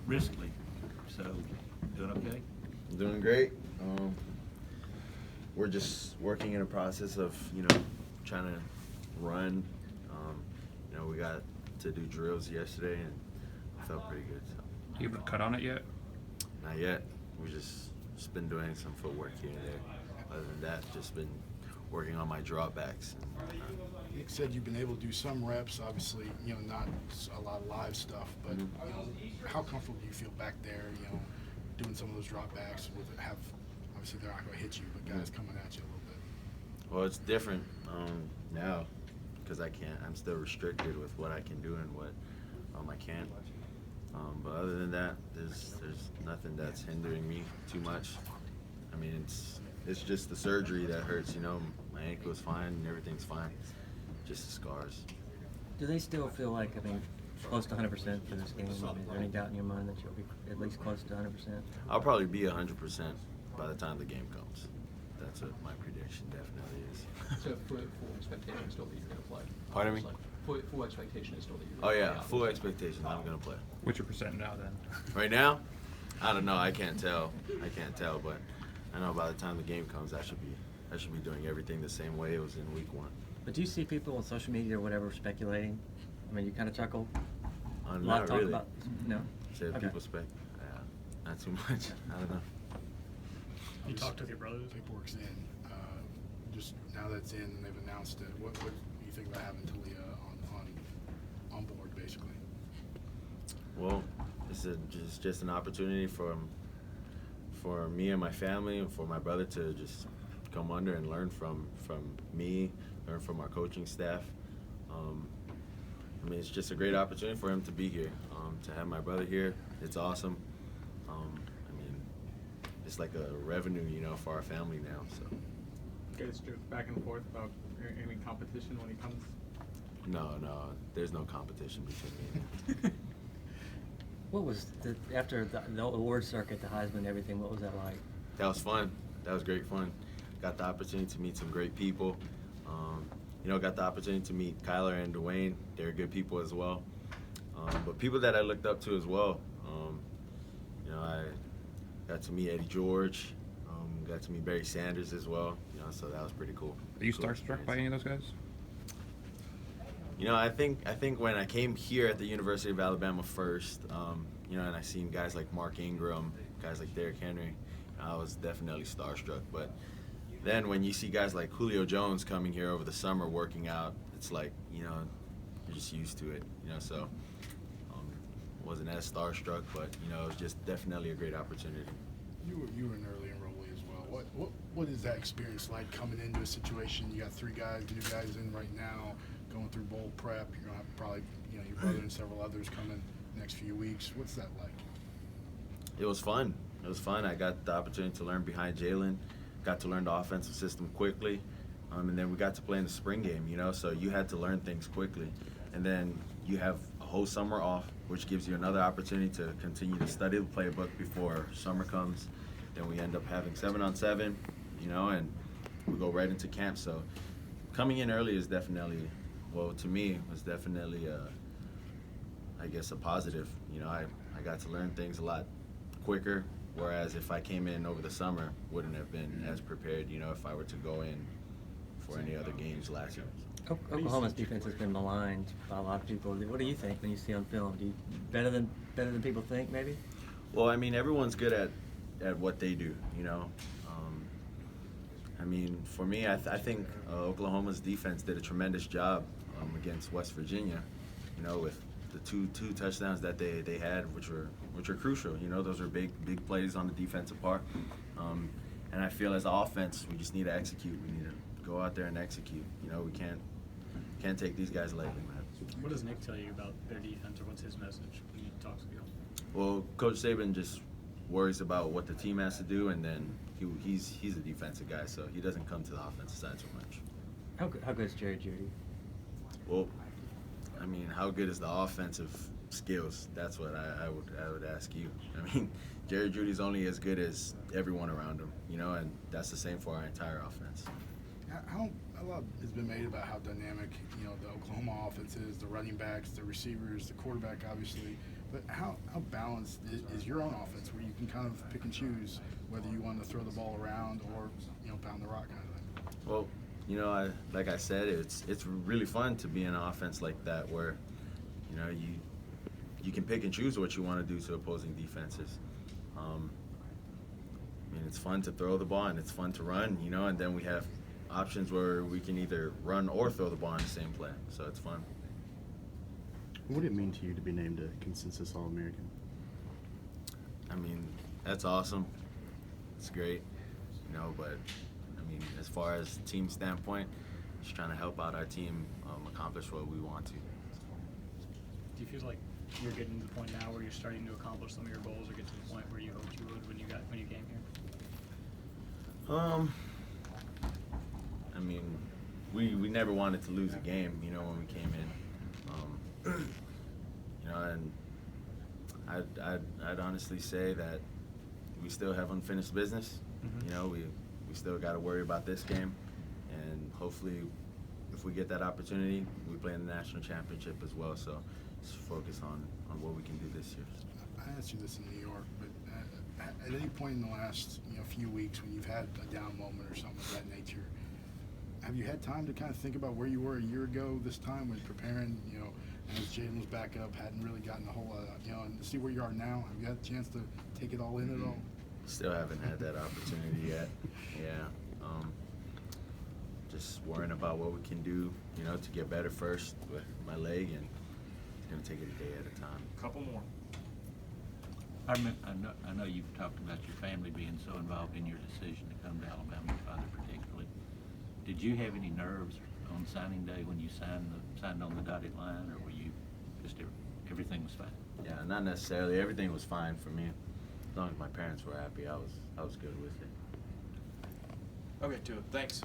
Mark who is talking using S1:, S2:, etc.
S1: briskly. So, doing okay?
S2: I'm doing great. We're just working in a process of, trying to run. We got to do drills yesterday and it felt pretty good. So.
S3: You able to cut on it yet?
S2: Not yet. We just been doing some footwork here and there. Other than that, just been working on my drawbacks.
S4: Nick said you've been able to do some reps, obviously, not a lot of live stuff, but how comfortable do you feel back there, doing some of those dropbacks with obviously they're not going to hit you, but guys coming at you a little bit?
S2: Well, it's different now because I'm still restricted with what I can do and what I can't. But other than that, there's nothing that's hindering me too much. I mean, it's just the surgery that hurts, My ankle is fine and everything's fine. Just the scars.
S5: Do they still feel like, close to 100% for this game? Is there any doubt in your mind that you'll be at least close to 100%?
S2: I'll probably be 100% by the time the game comes. That's what my prediction definitely is.
S6: So full expectation is still that you're going to play?
S2: Pardon me?
S6: Full expectation is still that you're
S2: Oh
S6: going to play?
S2: yeah, full expectation I'm going to play.
S3: What's your percent now then?
S2: Right now? I don't know. I can't tell, but I know by the time the game comes, I should be doing everything the same way it was in week 1.
S5: But do you see people on social media or whatever speculating? You kind of chuckle. A lot
S2: Not
S5: of talk
S2: really.
S5: about. No.
S2: Said
S5: Okay.
S2: people not too much. I don't know.
S7: You talked with your brothers?
S4: Paperwork's in. Just now that it's in and they've announced it, what do you think about having Talia on board, basically?
S2: Well, it's just an opportunity for me and my family and for my brother to just come under and learn from me, learn from our coaching staff. It's just a great opportunity for him to be here, to have my brother here. It's awesome. It's like a revenue, for our family now. So.
S8: You guys joke back and forth about any competition when he comes?
S2: No, there's no competition between me and him.
S5: What was after the award circuit, the Heisman and everything, what was that like?
S2: That was fun. That was great fun. Got the opportunity to meet some great people. Got the opportunity to meet Kyler and Dwayne. They're good people as well. But people that I looked up to as well. I got to meet Eddie George. Got to meet Barry Sanders as well. So that was pretty cool.
S3: Are you starstruck by any of those guys?
S2: I think when I came here at the University of Alabama first, and I seen guys like Mark Ingram, guys like Derrick Henry, I was definitely starstruck. But then when you see guys like Julio Jones coming here over the summer working out, it's like, you're just used to it, so wasn't as starstruck, but, it was just definitely a great opportunity.
S4: You were an early enrollee as well. What is that experience like coming into a situation? You got 3 new guys in right now, going through bowl prep. You're gonna have probably your brother and several others coming next few weeks. What's that like?
S2: It was fun. I got the opportunity to learn behind Jalen, got to learn the offensive system quickly, and then we got to play in the spring game. So you had to learn things quickly, and then you have a whole summer off, which gives you another opportunity to continue to study the playbook before summer comes. Then we end up having 7-on-7, and we go right into camp. So coming in early is definitely, to me, was definitely, a positive. I got to learn things a lot quicker, whereas if I came in over the summer, wouldn't have been as prepared, if I were to go in for any other games last year.
S5: Oklahoma's defense has been maligned by a lot of people. What do you think when you see on film? Better than people think, maybe?
S2: Well, everyone's good at what they do, for me, I think Oklahoma's defense did a tremendous job against West Virginia, with the two touchdowns that they had, which were crucial. Those are big plays on the defensive part. And I feel as an offense, we just need to execute. We need to go out there and execute. We can't take these guys lightly, man.
S7: What does Nick tell you about their defense, or what's his message when he talks to you?
S2: Well, Coach Saban just worries about what the team has to do, and then he's a defensive guy, so he doesn't come to the offensive side so much.
S5: How good is Jerry Jeudy?
S2: Well, how good is the offensive skills? That's what I would ask you. Jerry Jeudy's only as good as everyone around him, and that's the same for our entire offense.
S4: A lot has been made about how dynamic, the Oklahoma offense is, the running backs, the receivers, the quarterback, obviously. But how balanced is your own offense, where you can kind of pick and choose whether you want to throw the ball around or pound the rock kind of thing?
S2: Well, like I said, it's really fun to be in an offense like that where, you can pick and choose what you want to do to opposing defenses. It's fun to throw the ball and it's fun to run, and then we have options where we can either run or throw the ball in the same play. So it's fun.
S9: What would it mean to you to be named a consensus All-American?
S2: That's awesome. It's great, but as far as team standpoint, just trying to help out our team accomplish what we want to.
S7: Do you feel like you're getting to the point now where you're starting to accomplish some of your goals, or get to the point where you hoped you would when you came here?
S2: We never wanted to lose a game, when we came in. And I'd honestly say that we still have unfinished business.
S7: Mm-hmm.
S2: We still got to worry about this game, and hopefully, if we get that opportunity, we play in the national championship as well. So, just focus on what we can do this year.
S4: I asked you this in New York, but at any point in the last few weeks when you've had a down moment or something of that nature, have you had time to kind of think about where you were a year ago this time when preparing, and as Jaden was back up, hadn't really gotten a whole lot, and to see where you are now? Have you had a chance to take it all in at all?
S2: Still haven't had that opportunity yet. Yeah. Just worrying about what we can do, to get better first with my leg, and it's going to take it a day at a time.
S8: Couple more.
S1: I know you've talked about your family being so involved in your decision to come to Alabama, your father particularly. Did you have any nerves on signing day when you signed on the dotted line, or were you just everything was fine?
S2: Yeah, not necessarily. Everything was fine for me. As long as my parents were happy, I was good with it.
S10: Okay, Tua, thanks.